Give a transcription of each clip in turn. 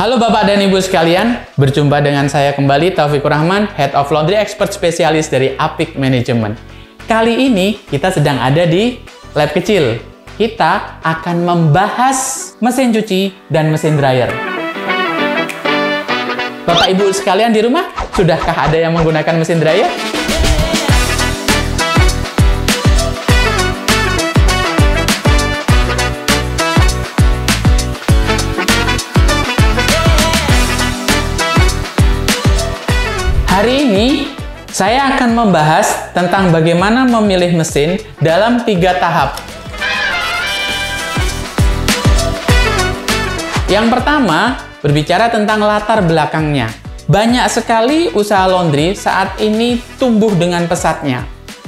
Halo Bapak dan Ibu sekalian, berjumpa dengan saya kembali Taufikur Rahman, Head of Laundry Expert Spesialis dari Apik Management. Kali ini kita sedang ada di lab kecil. Kita akan membahas mesin cuci dan mesin dryer. Bapak Ibu sekalian di rumah, sudahkah ada yang menggunakan mesin dryer? Hari ini, saya akan membahas tentang bagaimana memilih mesin dalam 3 tahap. Yang pertama, berbicara tentang latar belakangnya. Banyak sekali usaha laundry saat ini tumbuh dengan pesatnya.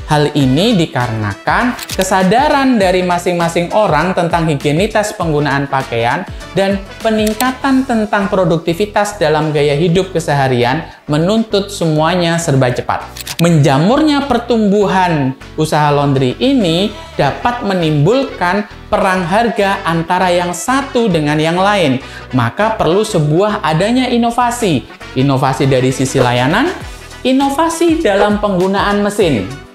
Hal ini dikarenakan kesadaran dari masing-masing orang tentang higienitas penggunaan pakaian dan peningkatan tentang produktivitas dalam gaya hidup keseharian menuntut semuanya serba cepat. Menjamurnya pertumbuhan usaha laundry ini dapat menimbulkan perang harga antara yang satu dengan yang lain. Maka perlu sebuah adanya inovasi. Inovasi dari sisi layanan, inovasi dalam penggunaan mesin.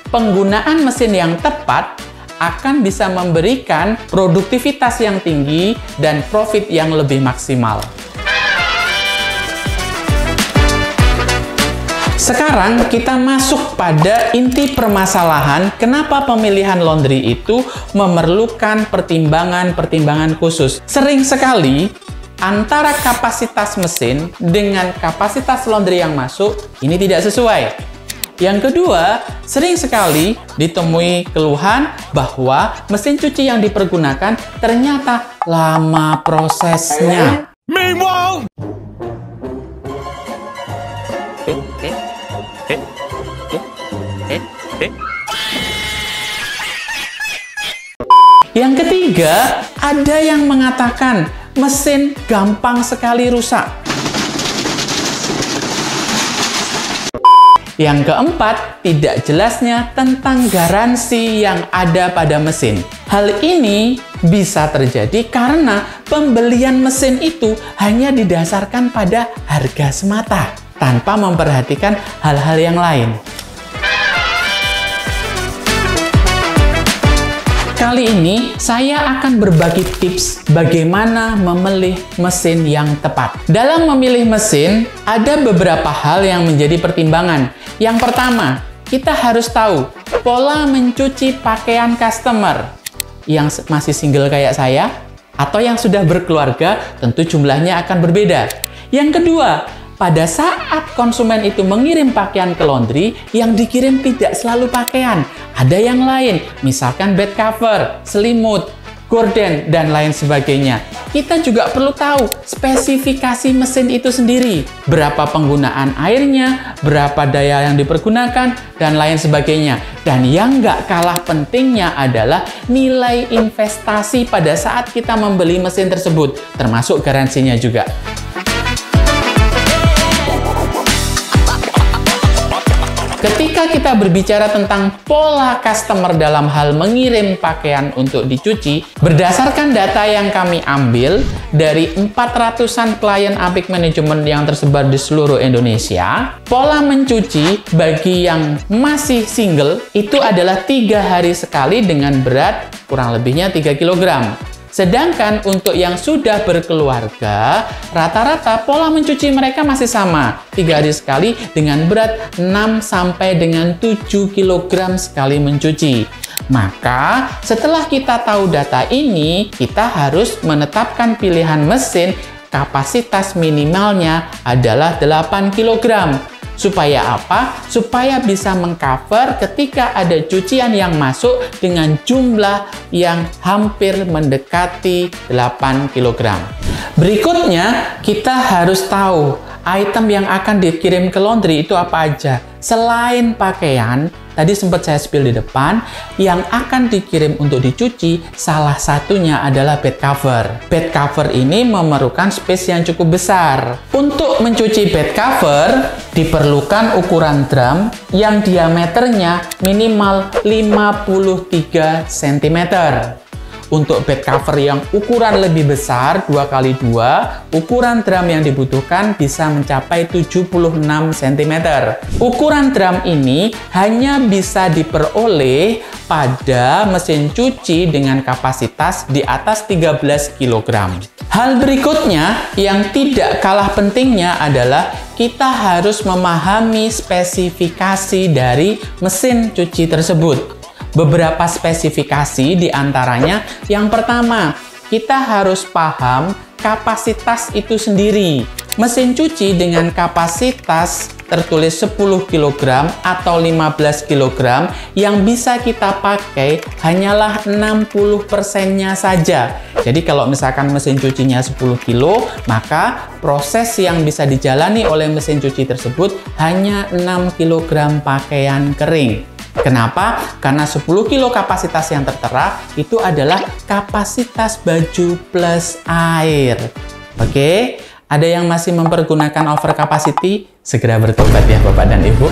Penggunaan mesin yang tepat akan bisa memberikan produktivitas yang tinggi dan profit yang lebih maksimal. Sekarang kita masuk pada inti permasalahan kenapa pemilihan laundry itu memerlukan pertimbangan-pertimbangan khusus. Sering sekali antara kapasitas mesin dengan kapasitas laundry yang masuk ini tidak sesuai. Yang kedua, sering sekali ditemui keluhan bahwa mesin cuci yang dipergunakan ternyata lama prosesnya. Meanwhile, yang ketiga, ada yang mengatakan mesin gampang sekali rusak. Yang keempat, tidak jelasnya tentang garansi yang ada pada mesin. Hal ini bisa terjadi karena pembelian mesin itu hanya didasarkan pada harga semata, tanpa memperhatikan hal-hal yang lain. Kali ini, saya akan berbagi tips bagaimana memilih mesin yang tepat. Dalam memilih mesin, ada beberapa hal yang menjadi pertimbangan. Yang pertama, kita harus tahu pola mencuci pakaian customer. Yang masih single kayak saya, atau yang sudah berkeluarga, tentu jumlahnya akan berbeda. Yang kedua, pada saat konsumen itu mengirim pakaian ke laundry, yang dikirim tidak selalu pakaian. Ada yang lain, misalkan bed cover, selimut, gorden, dan lain sebagainya. Kita juga perlu tahu spesifikasi mesin itu sendiri. Berapa penggunaan airnya, berapa daya yang dipergunakan, dan lain sebagainya. Dan yang nggak kalah pentingnya adalah nilai investasi pada saat kita membeli mesin tersebut, termasuk garansinya juga. Ketika kita berbicara tentang pola customer dalam hal mengirim pakaian untuk dicuci, berdasarkan data yang kami ambil dari 400-an klien Apik Management yang tersebar di seluruh Indonesia, pola mencuci bagi yang masih single itu adalah 3 hari sekali dengan berat kurang lebihnya 3 kg. Sedangkan untuk yang sudah berkeluarga, rata-rata pola mencuci mereka masih sama. 3 hari sekali dengan berat 6 sampai dengan 7 kg sekali mencuci. Maka, setelah kita tahu data ini, kita harus menetapkan pilihan mesin kapasitas minimalnya adalah 8 kg. Supaya apa? Supaya bisa mengcover ketika ada cucian yang masuk dengan jumlah yang hampir mendekati 8 kg. Berikutnya, kita harus tahu item yang akan dikirim ke laundry itu apa aja. Selain pakaian, tadi sempat saya spill di depan, yang akan dikirim untuk dicuci, salah satunya adalah bed cover. Bed cover ini memerlukan space yang cukup besar. Untuk mencuci bed cover, diperlukan ukuran drum yang diameternya minimal 53 cm. Untuk bed cover yang ukuran lebih besar 2x2, ukuran drum yang dibutuhkan bisa mencapai 76 cm. Ukuran drum ini hanya bisa diperoleh pada mesin cuci dengan kapasitas di atas 13 kg. Hal berikutnya yang tidak kalah pentingnya adalah kita harus memahami spesifikasi dari mesin cuci tersebut. Beberapa spesifikasi diantaranya, yang pertama, kita harus paham kapasitas itu sendiri. Mesin cuci dengan kapasitas tertulis 10 kg atau 15 kg yang bisa kita pakai hanyalah 60%-nya saja. Jadi kalau misalkan mesin cucinya 10 kg, maka proses yang bisa dijalani oleh mesin cuci tersebut hanya 6 kg pakaian kering. Kenapa? Karena 10 kg kapasitas yang tertera itu adalah kapasitas baju plus air. Oke, ada yang masih mempergunakan over capacity? Segera bertobat ya Bapak dan Ibu.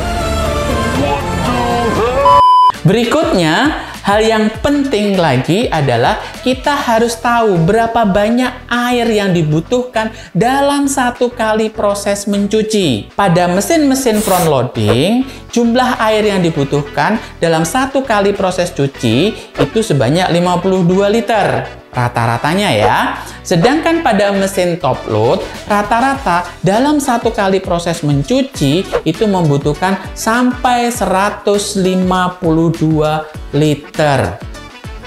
Berikutnya, hal yang penting lagi adalah kita harus tahu berapa banyak air yang dibutuhkan dalam satu kali proses mencuci. Pada mesin-mesin front loading, jumlah air yang dibutuhkan dalam satu kali proses cuci itu sebanyak 52 liter. Rata-ratanya ya. Sedangkan pada mesin top load, rata-rata dalam satu kali proses mencuci itu membutuhkan sampai 152 liter.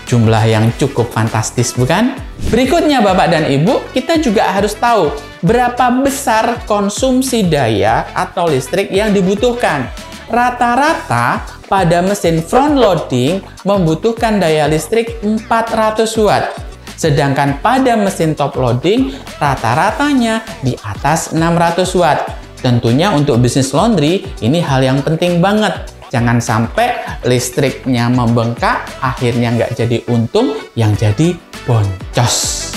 Jumlah yang cukup fantastis, bukan? Berikutnya Bapak dan Ibu, kita juga harus tahu berapa besar konsumsi daya atau listrik yang dibutuhkan. Rata-rata pada mesin front loading membutuhkan daya listrik 400 watt. Sedangkan pada mesin top loading rata-ratanya di atas 600 watt. Tentunya untuk bisnis laundry ini hal yang penting banget. Jangan sampai listriknya membengkak, akhirnya nggak jadi untung, yang jadi boncos.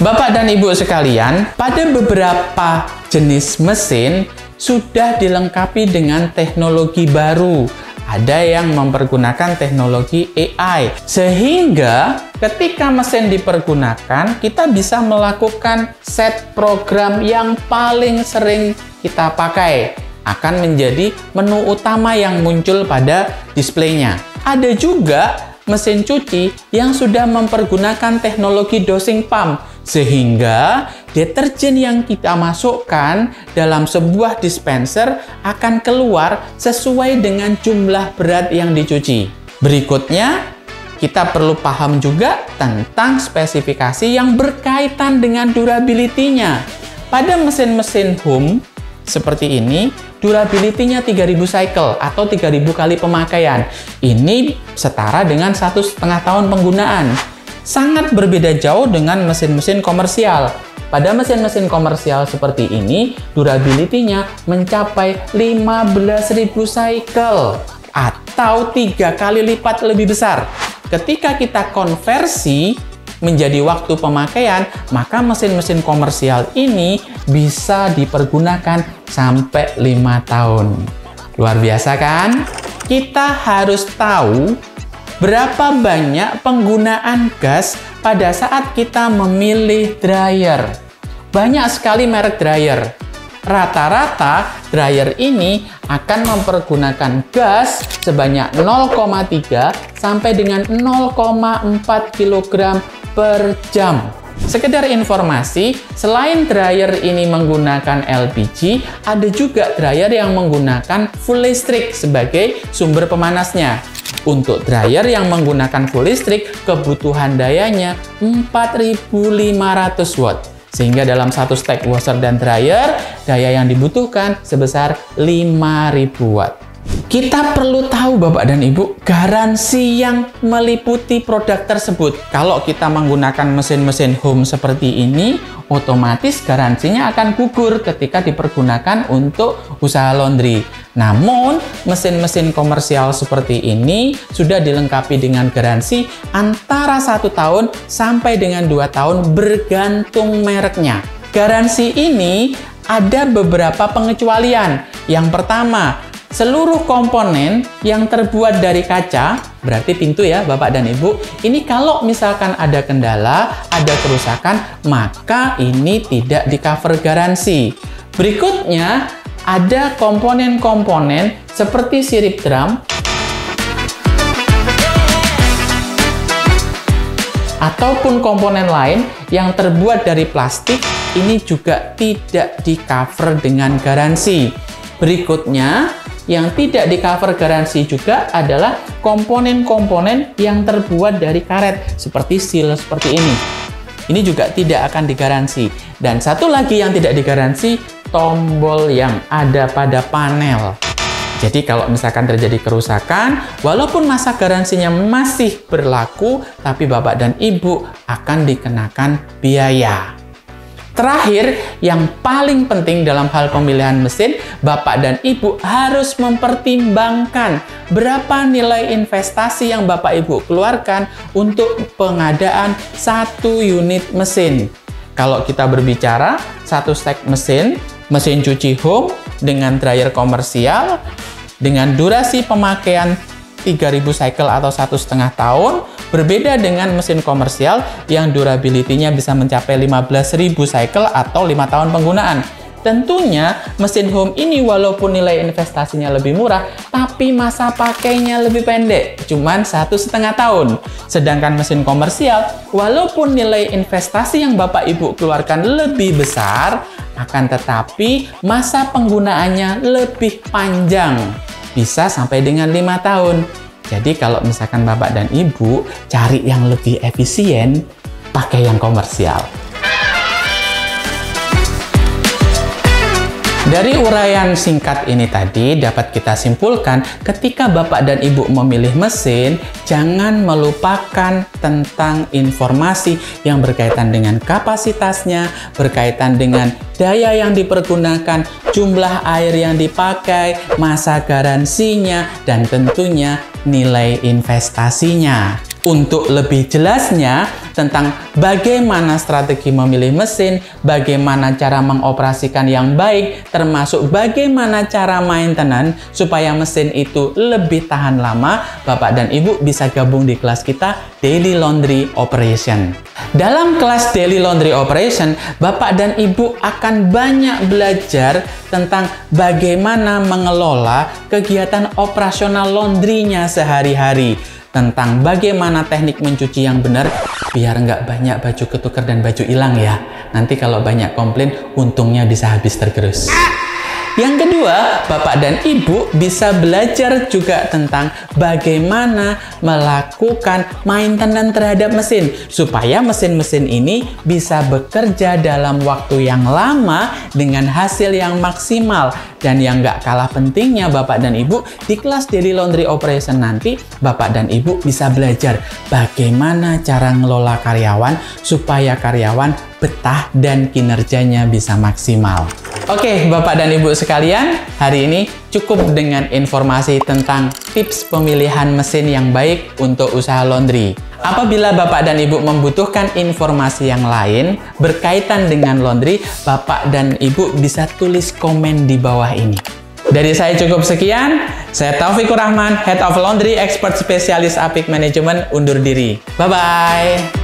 Bapak dan Ibu sekalian, pada beberapa jenis mesin sudah dilengkapi dengan teknologi baru. Ada yang mempergunakan teknologi AI, sehingga ketika mesin dipergunakan, kita bisa melakukan set program yang paling sering kita pakai. Akan menjadi menu utama yang muncul pada displaynya. Ada juga mesin cuci yang sudah mempergunakan teknologi dosing pump, sehingga deterjen yang kita masukkan dalam sebuah dispenser akan keluar sesuai dengan jumlah berat yang dicuci. Berikutnya, kita perlu paham juga tentang spesifikasi yang berkaitan dengan durability-nya. Pada mesin-mesin home seperti ini, durability-nya 3000 cycle atau 3000 kali pemakaian. Ini setara dengan 1,5 tahun penggunaan. Sangat berbeda jauh dengan mesin-mesin komersial. Pada mesin-mesin komersial seperti ini, durability-nya mencapai 15.000 cycle atau 3 kali lipat lebih besar. Ketika kita konversi menjadi waktu pemakaian, maka mesin-mesin komersial ini bisa dipergunakan sampai 5 tahun. Luar biasa kan? Kita harus tahu berapa banyak penggunaan gas pada saat kita memilih dryer. Banyak sekali merek dryer. Rata-rata dryer ini akan mempergunakan gas sebanyak 0,3 sampai dengan 0,4 kg per jam. Sekedar informasi, selain dryer ini menggunakan LPG, ada juga dryer yang menggunakan full listrik sebagai sumber pemanasnya. Untuk dryer yang menggunakan full listrik, kebutuhan dayanya 4.500 watt. Sehingga dalam satu stack washer dan dryer, daya yang dibutuhkan sebesar 5.000 watt. Kita perlu tahu Bapak dan Ibu, garansi yang meliputi produk tersebut. Kalau kita menggunakan mesin-mesin home seperti ini, otomatis garansinya akan gugur ketika dipergunakan untuk usaha laundry. Namun, mesin-mesin komersial seperti ini sudah dilengkapi dengan garansi antara 1 tahun sampai dengan 2 tahun bergantung mereknya. Garansi ini ada beberapa pengecualian. Yang pertama, seluruh komponen yang terbuat dari kaca, berarti pintu ya Bapak dan Ibu, ini kalau misalkan ada kendala, ada kerusakan, maka ini tidak di-cover garansi. Berikutnya, ada komponen-komponen seperti sirip drum, ataupun komponen lain yang terbuat dari plastik, ini juga tidak di-cover dengan garansi. Berikutnya, yang tidak di-cover garansi juga adalah komponen-komponen yang terbuat dari karet, seperti seal seperti ini. Ini juga tidak akan digaransi. Dan satu lagi yang tidak digaransi, tombol yang ada pada panel. Jadi kalau misalkan terjadi kerusakan, walaupun masa garansinya masih berlaku, tapi Bapak dan Ibu akan dikenakan biaya. Terakhir, yang paling penting dalam hal pemilihan mesin, Bapak dan Ibu harus mempertimbangkan berapa nilai investasi yang Bapak Ibu keluarkan untuk pengadaan satu unit mesin. Kalau kita berbicara satu stek mesin cuci home dengan dryer komersial, dengan durasi pemakaian 3000 cycle atau 1,5 tahun, berbeda dengan mesin komersial yang durability-nya bisa mencapai 15.000 cycle atau 5 tahun penggunaan. Tentunya mesin home ini walaupun nilai investasinya lebih murah, tapi masa pakainya lebih pendek, cuman 1,5 tahun. Sedangkan mesin komersial, walaupun nilai investasi yang Bapak Ibu keluarkan lebih besar, akan tetapi masa penggunaannya lebih panjang, bisa sampai dengan 5 tahun. Jadi kalau misalkan Bapak dan Ibu cari yang lebih efisien, pakai yang komersial. Dari uraian singkat ini tadi dapat kita simpulkan ketika Bapak dan Ibu memilih mesin, jangan melupakan tentang informasi yang berkaitan dengan kapasitasnya, berkaitan dengan daya yang dipergunakan, jumlah air yang dipakai, masa garansinya, dan tentunya nilai investasinya. Untuk lebih jelasnya tentang bagaimana strategi memilih mesin, bagaimana cara mengoperasikan yang baik, termasuk bagaimana cara maintenance supaya mesin itu lebih tahan lama, Bapak dan Ibu bisa gabung di kelas kita Daily Laundry Operation. Dalam kelas Daily Laundry Operation, Bapak dan Ibu akan banyak belajar tentang bagaimana mengelola kegiatan operasional laundry-nya sehari-hari, tentang bagaimana teknik mencuci yang benar biar nggak banyak baju ketukar dan baju hilang ya. Nanti kalau banyak komplain, untungnya bisa habis tergerus. Yang kedua, Bapak dan Ibu bisa belajar juga tentang bagaimana melakukan maintenance terhadap mesin supaya mesin-mesin ini bisa bekerja dalam waktu yang lama dengan hasil yang maksimal. Dan yang nggak kalah pentingnya Bapak dan Ibu, di kelas Daily Laundry Operation nanti Bapak dan Ibu bisa belajar bagaimana cara ngelola karyawan supaya karyawan betah dan kinerjanya bisa maksimal. Oke, Bapak dan Ibu sekalian, hari ini cukup dengan informasi tentang tips pemilihan mesin yang baik untuk usaha laundry. Apabila Bapak dan Ibu membutuhkan informasi yang lain berkaitan dengan laundry, Bapak dan Ibu bisa tulis komen di bawah ini. Dari saya cukup sekian. Saya Taufikur Rahman, Head of Laundry Expert Spesialis Apik Management, undur diri. Bye-bye.